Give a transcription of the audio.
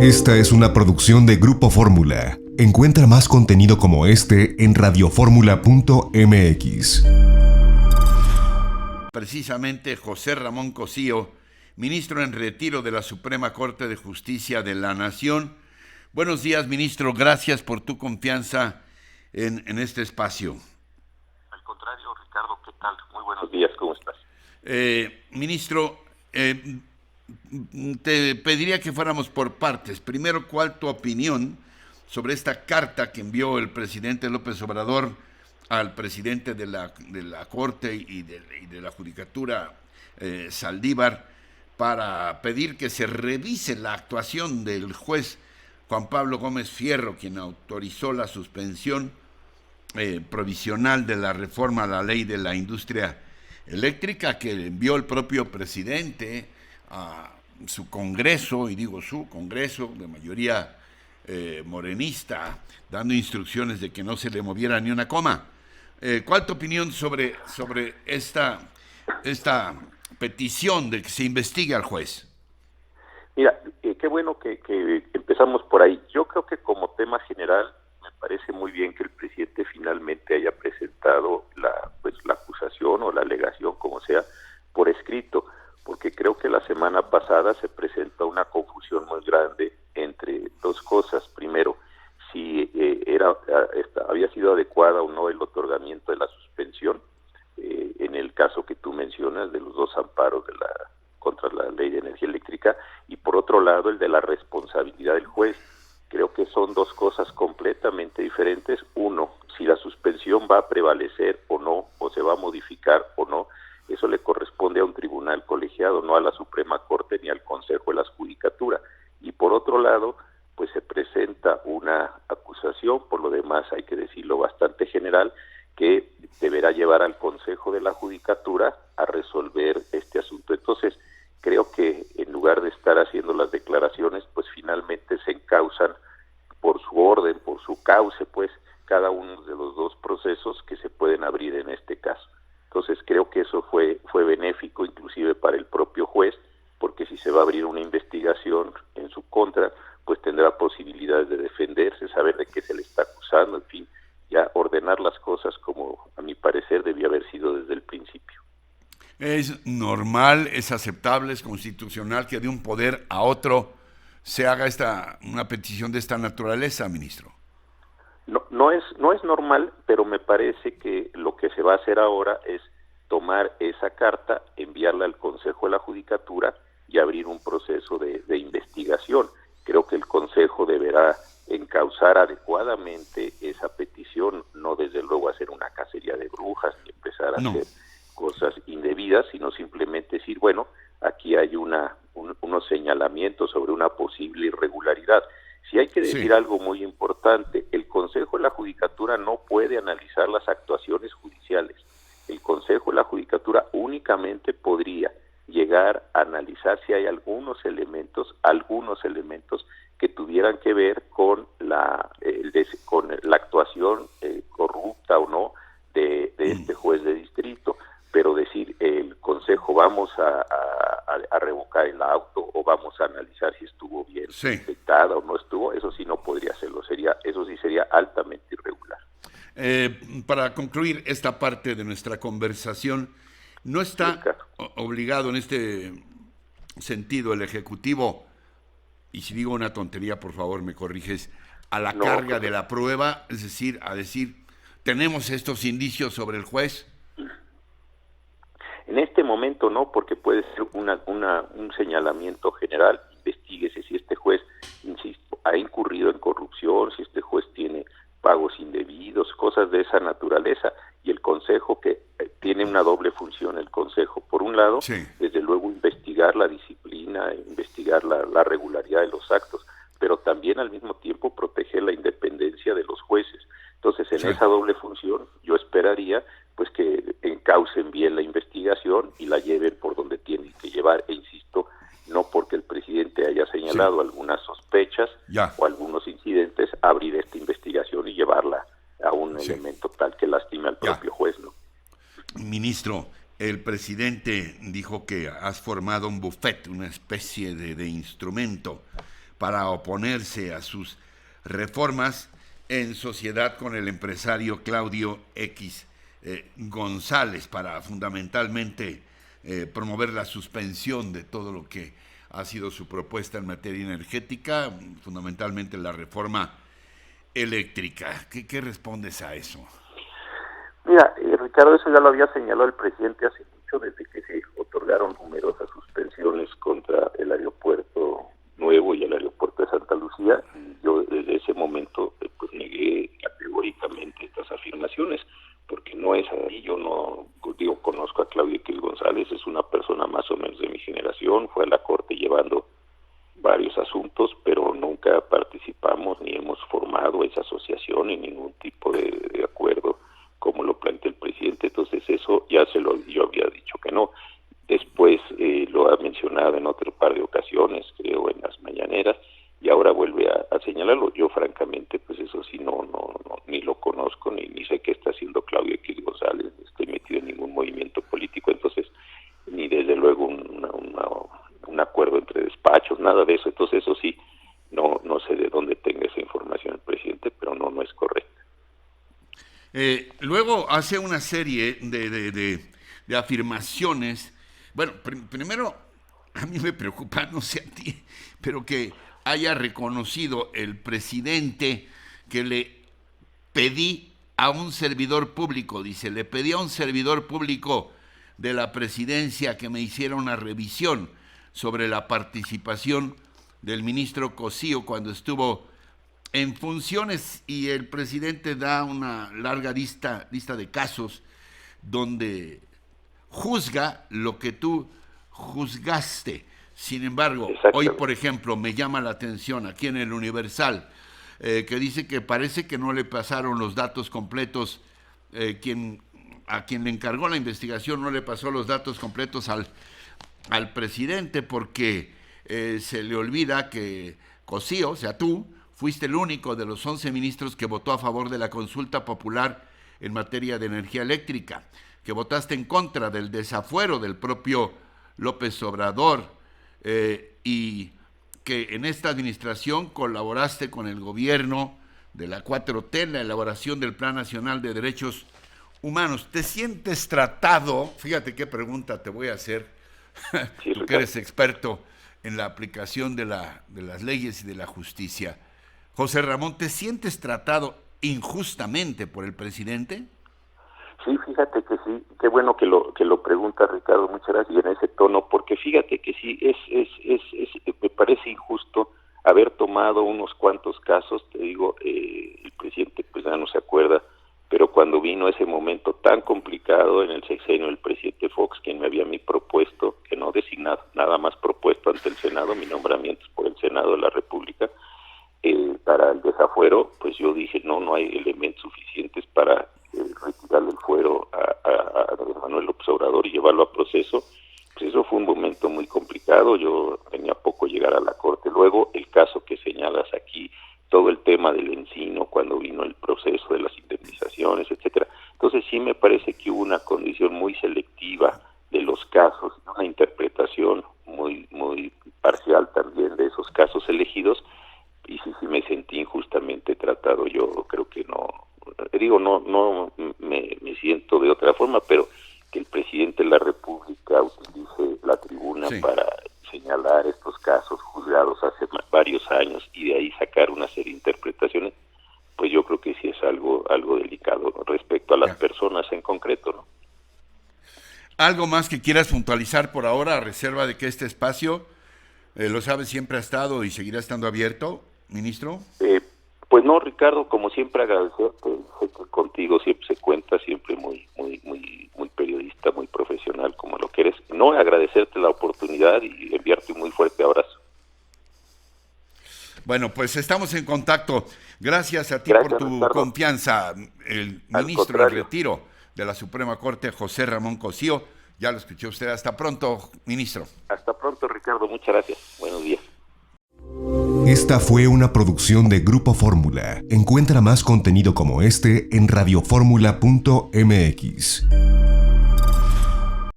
Esta es una producción de Grupo Fórmula. Encuentra más contenido como este en radioformula.mx. Precisamente José Ramón Cosío, ministro en retiro de la Suprema Corte de Justicia de la Nación. Buenos días, ministro. Gracias por tu confianza en este espacio. Al contrario, Ricardo, ¿qué tal? Muy buenos días, ¿cómo estás? Ministro, te pediría que fuéramos por partes. Primero, ¿cuál tu opinión sobre esta carta que envió el presidente López Obrador al presidente de la Corte y de la Judicatura, Saldívar, para pedir que se revise la actuación del juez Juan Pablo Gómez Fierro, quien autorizó la suspensión provisional de la reforma a la ley de la industria eléctrica que envió el propio presidente a su Congreso, y digo su Congreso de mayoría morenista, dando instrucciones de que no se le moviera ni una coma? ¿Cuál es tu opinión sobre esta petición de que se investigue al juez? Mira, qué bueno que empezamos por ahí. Yo creo que como tema general me parece muy bien que el presidente finalmente haya presentado la acusación o la alegación, como sea, por escrito, porque creo que la semana pasada se presenta una confusión muy grande entre dos cosas. Primero, si había sido adecuada o no el otorgamiento de la suspensión, en el caso que tú mencionas de los dos amparos contra la ley de energía eléctrica, y por otro lado el de la responsabilidad del juez. Creo que son dos cosas completamente diferentes. Uno, si la suspensión va a prevalecer o no, o se va a modificar o no, eso le corresponde a un tribunal colegiado, no a la Suprema Corte ni al Consejo de la Judicatura. Y por otro lado, pues se presenta una acusación, por lo demás hay que decirlo bastante general, que deberá llevar al Consejo de la Judicatura a resolver este asunto. Entonces, creo que en lugar de estar haciendo las declaraciones, pues finalmente se encauzan por su orden, por su cauce, pues cada uno de los dos procesos que se pueden abrir en este caso. Entonces creo que eso fue benéfico inclusive para el propio juez, porque si se va a abrir una investigación en su contra, pues tendrá posibilidades de defenderse, saber de qué se le está acusando, en fin, ya ordenar las cosas como a mi parecer debía haber sido desde el principio. ¿Es normal, es aceptable, es constitucional que de un poder a otro se haga una petición de esta naturaleza, ministro? No es normal, pero me parece que lo que se va a hacer ahora es tomar esa carta, enviarla al Consejo de la Judicatura y abrir un proceso de investigación. Creo que el Consejo deberá encauzar adecuadamente esa petición, no desde luego hacer una cacería de brujas ni empezar a hacer cosas indebidas, sino simplemente decir, bueno, aquí hay unos señalamientos sobre una posible irregularidad. Si hay que decir algo muy importante, el Consejo de la Judicatura no puede analizar las actuaciones judiciales. El Consejo de la Judicatura únicamente podría llegar a analizar si hay algunos elementos que tuvieran que ver con la actuación corrupta o no de este juez de distrito. Pero decir el Consejo vamos a revocar el auto o vamos a analizar si estuvo bien dictada o no estuvo, eso sí no podría hacerlo, eso sí sería altamente irregular. Para concluir esta parte de nuestra conversación, ¿no está obligado en este sentido el Ejecutivo, y si digo una tontería por favor me corriges, a la carga de la prueba, es decir, a decir, tenemos estos indicios sobre el juez? En este momento no, porque puede ser un señalamiento general, investíguese si este juez, insisto, ha incurrido en corrupción, si este juez tiene pagos indebidos, cosas de esa naturaleza, y el Consejo que tiene una doble función, el Consejo, por un lado, desde luego investigar la disciplina, investigar la regularidad de los actos, pero también al mismo tiempo proteger la independencia de los jueces. Entonces, en esa doble función, yo esperaría pues que encaucen bien la investigación y la lleven por donde tienen que llevar, e insisto, no porque el presidente haya señalado algunas sospechas o algunos incidentes, abrir esta investigación y llevarla a un elemento tal que lastime al propio juez, ¿no? Ministro, el presidente dijo que has formado un buffet, una especie de instrumento para oponerse a sus reformas en sociedad con el empresario Claudio X González para fundamentalmente promover la suspensión de todo lo que ha sido su propuesta en materia energética, fundamentalmente la reforma eléctrica. ¿Qué respondes a eso? Mira, Ricardo, eso ya lo había señalado el presidente hace mucho, desde que se otorgaron numerosas suspensiones contra el aeropuerto nuevo y el aeropuerto de Santa Lucía. Yo desde ese momento pues negué categóricamente estas afirmaciones, porque no es así. Yo no conozco a Claudio X González, es una persona más o menos de mi generación, fue a la Corte llevando varios asuntos, pero nunca participamos ni hemos formado esa asociación en ningún tipo de acuerdo como lo plantea el presidente. Entonces eso ya yo había dicho que no. Después lo ha mencionado en otro par de ocasiones, creo en las mañaneras, y ahora vuelve a señalarlo. Yo francamente pues eso sí no ni lo conozco, ni sé qué está haciendo Claudio X González, no estoy metido en ningún movimiento político, entonces ni desde luego un acuerdo entre despachos, nada de eso. Entonces eso sí, no sé de dónde tenga esa información el presidente, pero no es correcta. Luego hace una serie de afirmaciones. Bueno, primero, a mí me preocupa, no sé a ti, pero que haya reconocido el presidente que le pedí a un servidor público, dice, le pedí a un servidor público de la presidencia que me hiciera una revisión sobre la participación del ministro Cosío cuando estuvo en funciones, y el presidente da una larga lista de casos donde juzga lo que tú juzgaste. Sin embargo, hoy, por ejemplo, me llama la atención aquí en el Universal, que dice que parece que no le pasaron los datos completos, a quien le encargó la investigación no le pasó los datos completos al presidente, porque se le olvida que Cosío, o sea tú, fuiste el único de los 11 ministros que votó a favor de la consulta popular en materia de energía eléctrica, que votaste en contra del desafuero del propio López Obrador, y que en esta administración colaboraste con el gobierno de la 4T en la elaboración del Plan Nacional de Derechos Humanos. ¿Te sientes tratado? Fíjate qué pregunta te voy a hacer, sí, tú que eres experto en la aplicación de las leyes y de la justicia. José Ramón, ¿te sientes tratado injustamente por el presidente? Sí, fíjate que sí, qué bueno que lo pregunta Ricardo, muchas gracias, y en ese tono, porque fíjate que sí, me parece injusto haber tomado unos cuantos casos. Te digo, el presidente pues ya no se acuerda, pero cuando vino ese momento tan complicado en el sexenio del presidente Fox, quien me había propuesto, que no designado, nada más propuesto ante el Senado, mi nombramiento es por el Senado de la República, para el desafuero, pues yo dije, no hay elementos suficientes para retirarle el fuero a Manuel López Obrador y llevarlo a proceso. Pues eso fue un momento muy complicado. Yo tenía poco llegar a la Corte. Luego el caso que señalas aquí, todo el tema del Encino, cuando vino el proceso de las indemnizaciones, etcétera. Entonces sí me parece que hubo una condición muy selectiva de los casos, una interpretación muy parcial también de esos casos elegidos, y sí me sentí injustamente tratado. Yo creo que no me siento de otra forma, pero que el presidente de la República utilice la tribuna para señalar estos casos juzgados hace varios años y de ahí sacar una serie de interpretaciones, pues yo creo que sí es algo delicado, ¿no?, respecto a las personas en concreto, ¿no? ¿Algo más que quieras puntualizar por ahora, a reserva de que este espacio, lo sabes, siempre ha estado y seguirá estando abierto, ministro? Pues no, Ricardo, como siempre agradecerte, sé que contigo siempre se cuenta, siempre muy periodista, muy profesional como lo que eres. No, agradecerte la oportunidad y enviarte un muy fuerte abrazo. Bueno, pues estamos en contacto. Gracias a ti por tu Ricardo. Confianza. El ministro en retiro de la Suprema Corte, José Ramón Cosío. Ya lo escuchó usted. Hasta pronto, ministro. Hasta pronto, Ricardo. Muchas gracias. Buenos días. Esta fue una producción de Grupo Fórmula. Encuentra más contenido como este en radioformula.mx.